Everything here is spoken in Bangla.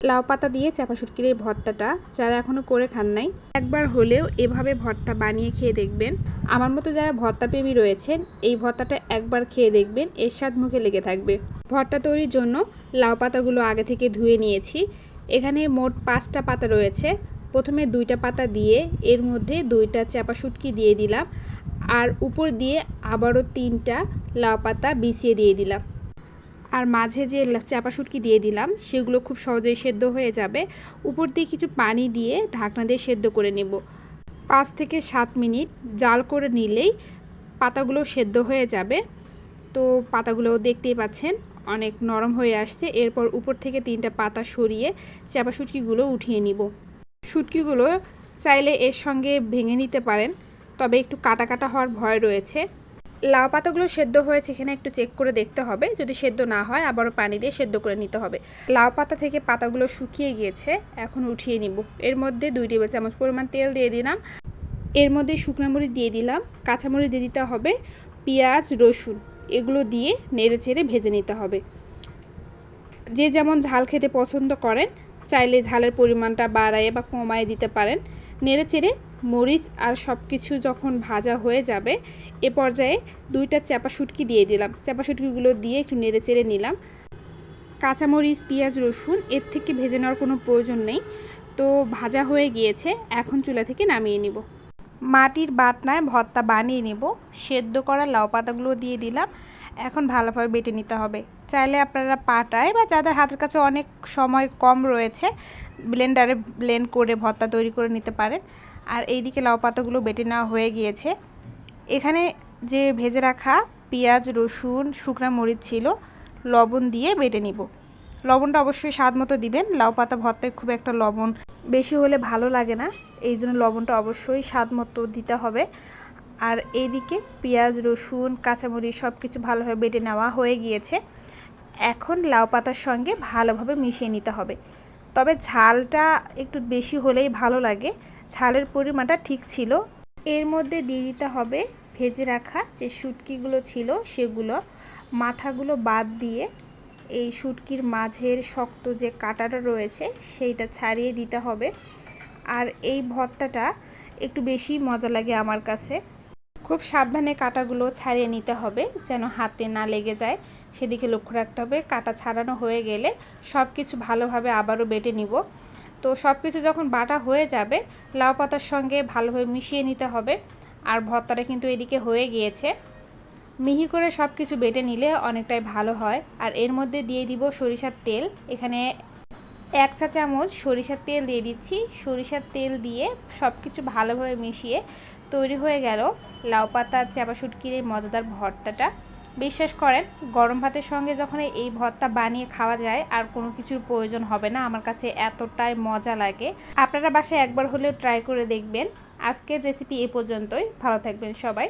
লাউ পাতা দিয়ে চাপা শুটকির এই ভর্তাটা যারা এখনও করে খান নাই, একবার হলেও এভাবে ভর্তা বানিয়ে খেয়ে দেখবেন। আমার মতো যারা ভর্তা প্রেমী রয়েছেন, এই ভর্তাটা একবার খেয়ে দেখবেন, এর স্বাদ মুখে লেগে থাকবে। ভর্তা তৈরির জন্য লাউ পাতাগুলো আগে থেকে ধুয়ে নিয়েছি। এখানে মোট 5টা পাতা রয়েছে। প্রথমে 2টা পাতা দিয়ে এর মধ্যে 2টা চাপা শুটকি দিয়ে দিলাম, আর উপর দিয়ে আবারও 3টা লাউ পাতা বিছিয়ে দিয়ে দিলাম। আর মাঝে যে চাপা শুটকি দিয়ে দিলাম সেগুলো খুব সহজেই সেদ্ধ হয়ে যাবে। উপর দিয়ে কিছু পানি দিয়ে ঢাকনা দিয়ে সেদ্ধ করে নেব। 5 থেকে 7 মিনিট জাল করে নিলেই পাতাগুলো সেদ্ধ হয়ে যাবে। তো পাতাগুলো দেখতেই পাচ্ছেন অনেক নরম হয়ে আসছে। এরপর উপর থেকে 3টা পাতা সরিয়ে চাপা শুটকিগুলো উঠিয়ে নিব। শুটকিগুলো চাইলে এর সঙ্গে ভেঙে নিতে পারেন, তবে একটু কাটা কাটা হওয়ার ভয় রয়েছে। লাউ পাতাগুলো সেদ্ধ হয়েছে কিনা একটু চেক করে দেখতে হবে। যদি সেদ্ধ না হয় আবারও পানি দিয়ে সেদ্ধ করে নিতে হবে। লাউ পাতা থেকে পাতাগুলো শুকিয়ে গিয়েছে, এখন উঠিয়ে নিব। এর মধ্যে 2 টেবিল চামচ পরিমাণ তেল দিয়ে দিলাম। এর মধ্যে শুকনো মরিচ দিয়ে দিলাম, কাঁচামরিচ দিয়ে দিতে হবে, পেঁয়াজ রসুন এগুলো দিয়ে নেড়ে চেড়ে ভেজে নিতে হবে। যে যেমন ঝাল খেতে পছন্দ করেন চাইলে ঝালের পরিমাণটা বাড়ায় বা কমায় দিতে পারেন। নেড়ে চেড়ে মরিচ আর সব কিছু যখন ভাজা হয়ে যাবে, এ পর্যায়ে 2টা চাপা শুটকি দিয়ে দিলাম। চাপা শুটকিগুলো দিয়ে একটু নেড়ে চেড়ে নিলাম। কাঁচামরিচ পেঁয়াজ রসুন এর থেকে ভেজে নেওয়ার কোনো প্রয়োজন নেই। তো ভাজা হয়ে গিয়েছে, এখন চুলা থেকে নামিয়ে নিব। মাটির বাটনায় ভর্তা বানিয়ে নেব। সেদ্ধ করা লাউ পাতাগুলো দিয়ে দিলাম। এখন ভালোভাবে বেটে নিতে হবে। চাইলে আপনারা পাটায় বা যাদের হাতের কাছে অনেক সময় কম রয়েছে ব্লেন্ডারে ব্লেন্ড করে ভর্তা তৈরি করে নিতে পারেন। আর এইদিকে লাউ পাতাগুলো বেটে নেওয়া হয়ে গিয়েছে। এখানে যে ভেজে রাখা পেঁয়াজ রসুন শুকনা মরিচ ছিল, লবণ দিয়ে বেটে নিব। লবণটা অবশ্যই স্বাদ মতো দিবেন। লাউ পাতা ভর্তায় খুব একটা লবণ বেশি হলে ভালো লাগে না, এই জন্য লবণটা অবশ্যই স্বাদ মতো দিতে হবে। আর এইদিকে পেঁয়াজ রসুন কাঁচামরিচ সব কিছু ভালোভাবে বেটে নেওয়া হয়ে গিয়েছে। এখন লাউ পাতার সঙ্গে ভালোভাবে মিশিয়ে নিতে হবে। তবে ঝালটা একটু বেশি হলেই ভালো লাগে, ঝালের পরিমাণটা ঠিক ছিল। এর মধ্যে দিয়ে দিতে হবে ভেজে রাখা যে শুটকিগুলো ছিল সেগুলো। মাথাগুলো বাদ দিয়ে এই শুটকির মাঝের শক্ত যে কাঁটাটা রয়েছে সেইটা ছাড়িয়ে দিতে হবে। আর এই ভর্তাটা একটু বেশি মজা লাগে আমার কাছে। খুব সাবধানে কাঁটাগুলো ছাড়িয়ে নিতে হবে যেন হাতে না লেগে যায়, সেদিকে লক্ষ্য রাখতে হবে। কাঁটা ছাড়ানো হয়ে গেলে সব কিছু ভালোভাবে আবারও বেটে নিব। তো সব কিছু যখন বাটা হয়ে যাবে লাউ পাতার সঙ্গে ভালোভাবে মিশিয়ে নিতে হবে। আর ভর্তাটা কিন্তু এদিকে হয়ে গিয়েছে। মিহি করে সব কিছু বেটে নিলে অনেকটাই ভালো হয়। আর এর মধ্যে দিয়ে দিব সরিষার তেল। এখানে 1 চা চামচ সরিষার তেল দিয়ে দিচ্ছি। সরিষার তেল দিয়ে সব কিছু ভালোভাবে মিশিয়ে তৈরি হয়ে গেল লাউ পাতা চাপা শুটকির এই মজাদার ভর্তাটা। বিশ্বাস করেন গরম ভাতের সঙ্গে যখন এই ভর্তা বানিয়ে খাওয়া যায় আর কোনো কিছুর প্রয়োজন হবে না। আমার কাছে এতটাই মজা লাগে। আপনারা বাসায় একবার হলেও ট্রাই করে দেখবেন। আজকের রেসিপি এ পর্যন্তই। ভালো থাকবেন সবাই।